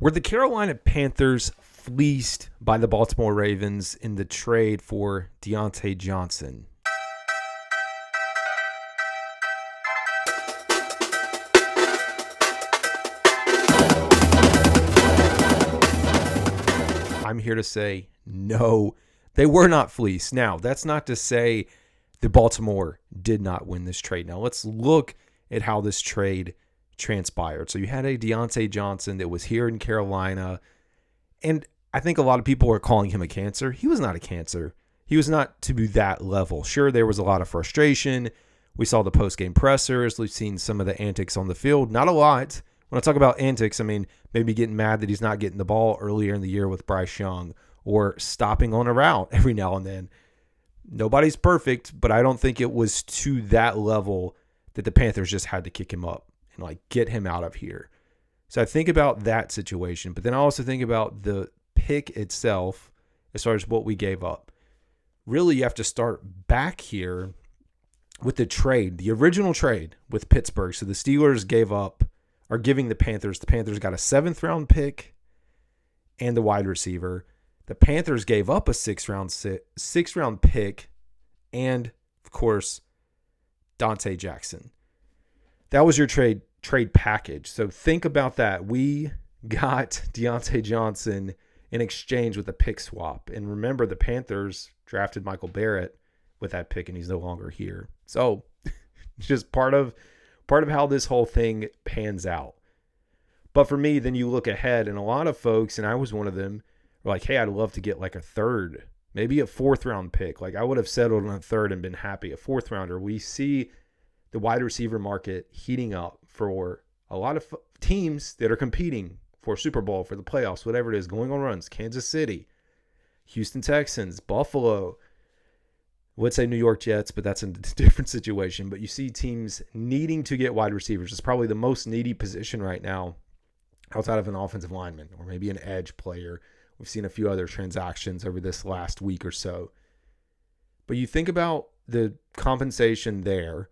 Were the Carolina Panthers fleeced by the Baltimore Ravens in the trade for Diontae Johnson? I'm here to say no, they were not fleeced. Now, that's not to say that Baltimore did not win this trade. Now, let's look at how this trade transpired. So you had a Diontae Johnson that was here in Carolina, and I think a lot of people are calling him a cancer. He was not a cancer. He was not to that level. Sure, there was a lot of frustration. We saw the post-game pressers. We've seen some of the antics on the field. Not a lot. When I talk about antics, I mean maybe getting mad that he's not getting the ball earlier in the year with Bryce Young or stopping on a route every now and then. Nobody's perfect, but I don't think it was to that level that the Panthers just had to kick him up and get him out of here. So I think about that situation, but then I also think about the pick itself as far as what we gave up. Really, you have to start back here with the trade, the original trade with Pittsburgh. So the Steelers are giving the Panthers got a 7th round pick and the wide receiver. The Panthers gave up a 6th round pick and, of course, Diontae Johnson. That was your trade package. So think about that. We got Diontae Johnson in exchange with a pick swap. And remember, the Panthers drafted Michael Barrett with that pick, and he's no longer here. So just part of how this whole thing pans out. But for me, then you look ahead, and a lot of folks, and I was one of them, were like, hey, I'd love to get a 3rd, maybe a 4th round pick. I would have settled on a 3rd and been happy. A 4th rounder. We see the wide receiver market heating up for a lot of teams that are competing for Super Bowl, for the playoffs, whatever it is, going on runs. Kansas City, Houston Texans, Buffalo, would say New York Jets, but that's a different situation. But you see teams needing to get wide receivers. It's probably the most needy position right now outside of an offensive lineman or maybe an edge player. We've seen a few other transactions over this last week or so. But you think about the compensation there.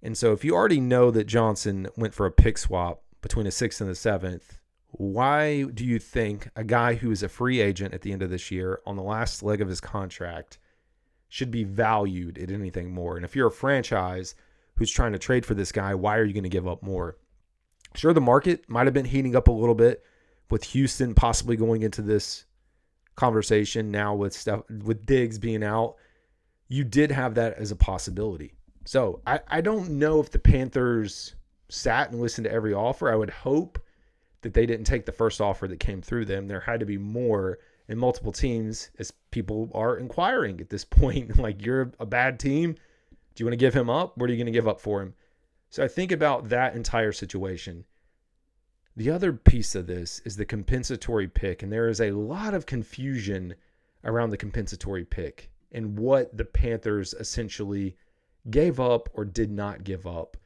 And so if you already know that Johnson went for a pick swap between a 6th and a 7th, why do you think a guy who is a free agent at the end of this year on the last leg of his contract should be valued at anything more? And if you're a franchise who's trying to trade for this guy, why are you going to give up more? Sure, the market might have been heating up a little bit with Houston possibly going into this conversation now with Diggs being out. You did have that as a possibility. So I don't know if the Panthers sat and listened to every offer. I would hope that they didn't take the first offer that came through them. There had to be more in multiple teams, as people are inquiring at this point. You're a bad team. Do you want to give him up? What are you going to give up for him? So I think about that entire situation. The other piece of this is the compensatory pick, and there is a lot of confusion around the compensatory pick and what the Panthers essentially gave up or did not give up.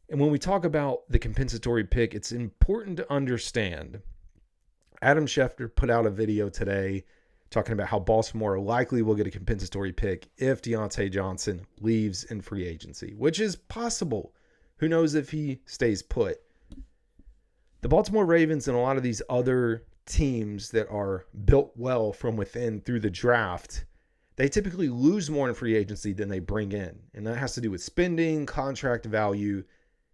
And when we talk about the compensatory pick, it's important to understand. Adam Schefter put out a video today talking about how Baltimore likely will get a compensatory pick if Diontae Johnson leaves in free agency, which is possible. Who knows if he stays put? The Baltimore Ravens and a lot of these other teams that are built well from within through the draft, they typically lose more in free agency than they bring in. And that has to do with spending, contract value.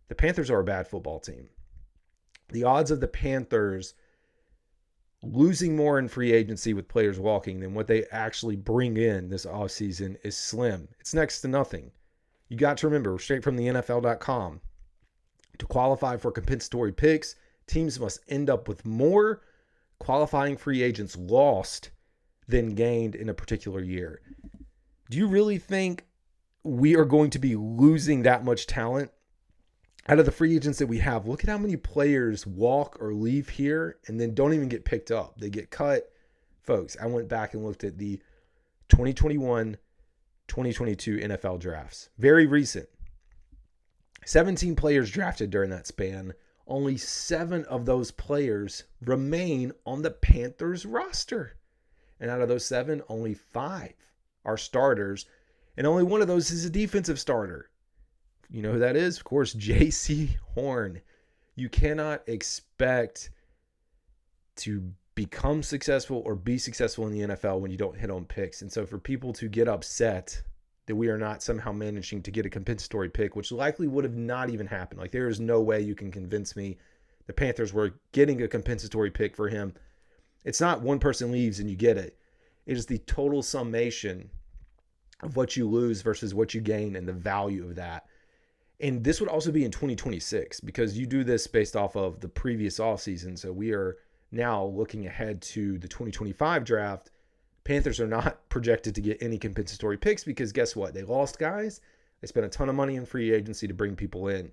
The Panthers are a bad football team. The odds of the Panthers losing more in free agency with players walking than what they actually bring in this offseason is slim. It's next to nothing. You got to remember, straight from the NFL.com, to qualify for compensatory picks, teams must end up with more qualifying free agents lost than gained in a particular year. Do you really think we are going to be losing that much talent? Out of the free agents that we have, look at how many players walk or leave here and then don't even get picked up. They get cut. Folks, I went back and looked at the 2021, 2022 NFL drafts. Very recent. 17 players drafted during that span. Only 7 of those players remain on the Panthers roster. And out of those 7, only 5 are starters. And only one of those is a defensive starter. You know who that is? Of course, J.C. Horn. You cannot expect to become successful or be successful in the NFL when you don't hit on picks. And so for people to get upset that we are not somehow managing to get a compensatory pick, which likely would have not even happened. Like, there is no way you can convince me the Panthers were getting a compensatory pick for him. It's not one person leaves and you get it. It is the total summation of what you lose versus what you gain and the value of that. And this would also be in 2026 because you do this based off of the previous offseason. So we are now looking ahead to the 2025 draft. Panthers are not projected to get any compensatory picks because guess what? They lost guys. They spent a ton of money in free agency to bring people in.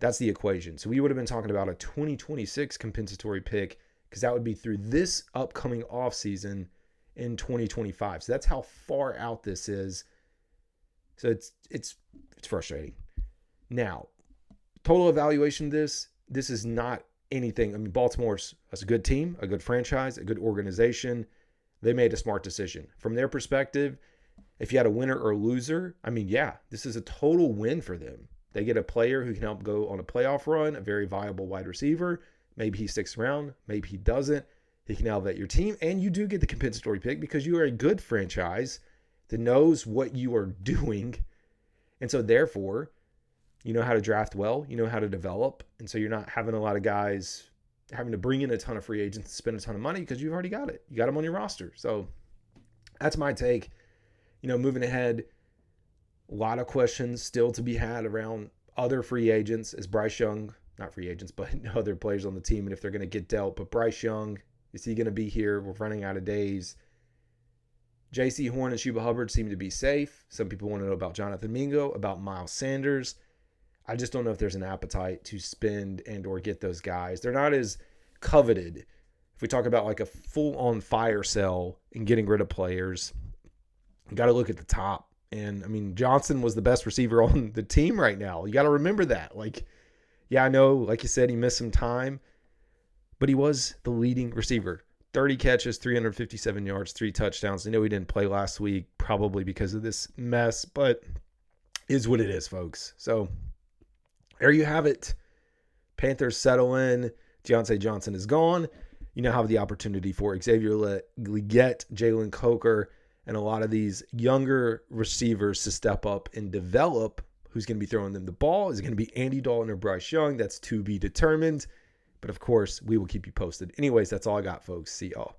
That's the equation. So we would have been talking about a 2026 compensatory pick because that would be through this upcoming offseason in 2025. So that's how far out this is. So it's frustrating. Now, total evaluation of this is not anything. I mean, Baltimore's a good team, a good franchise, a good organization. They made a smart decision. From their perspective, if you had a winner or a loser, I mean, yeah, this is a total win for them. They get a player who can help go on a playoff run, a very viable wide receiver. Maybe he sticks around, maybe he doesn't. He can elevate your team, and you do get the compensatory pick because you are a good franchise that knows what you are doing. And so therefore, you know how to draft well, you know how to develop. And so you're not having a lot of guys having to bring in a ton of free agents and spend a ton of money because you've already got it. You got them on your roster. So that's my take. Moving ahead, a lot of questions still to be had around other free agents. Is Bryce Young, not free agents, but other players on the team, and if they're going to get dealt. But Bryce Young, is he going to be here? We're running out of days. J.C. Horn and Chuba Hubbard seem to be safe. Some people want to know about Jonathan Mingo, about Miles Sanders. I just don't know if there's an appetite to spend and or get those guys. They're not as coveted. If we talk about like a full-on fire sale and getting rid of players, you got to look at the top. And, I mean, Johnson was the best receiver on the team right now. You got to remember that. Like, yeah, I know, like you said, he missed some time, but he was the leading receiver. 30 catches, 357 yards, 3 touchdowns. I know he didn't play last week, probably because of this mess, but is what it is, folks. So there you have it. Panthers settle in. Diontae Johnson is gone. You now have the opportunity for Xavier Legette, Jalen Coker, and a lot of these younger receivers to step up and develop. Who's going to be throwing them the ball? Is it going to be Andy Dalton or Bryce Young? That's to be determined. But of course, we will keep you posted. Anyways, that's all I got, folks. See y'all.